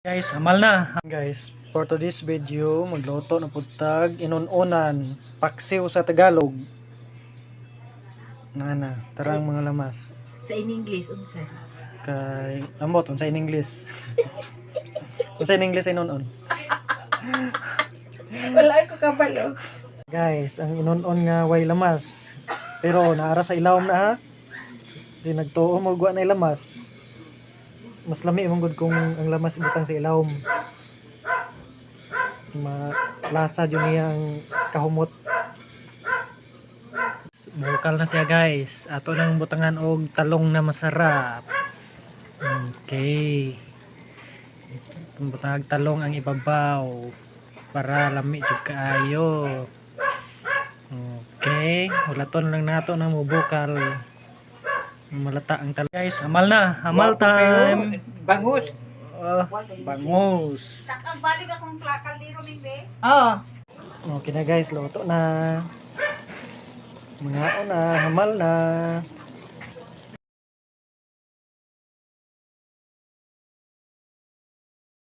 Guys, hamal na. Guys, for today's video, magluto na putag inununan, paksiw sa Tagalog. Nana, tarang mga lamas. Sa in English, unsa? Kay amot unsa in English. Unsa in English inunon. Wala ko kabalo. Guys, ang inunon nga way lamas. Pero naara sa ilawom na ha. Kasi nagtuo mo guwa na lamas. Mas lami mong gud kung ang lamas ibutang sa ilawom. Malasa jud niya ang kahumot. Bukal na siya guys. Ato nang butangan og talong na masarap. Okay. Kung butang talong ang ibabaw para lami jud kaayo. Okay, ulaton lang nato na mubukal. Malata ang talong. Guys, hamal na. Hamal time. Bangus. Bangus. Sakang balik akong plakal dito, Mingbe. Oo. Okay na guys, luto na. Mga na, hamal na.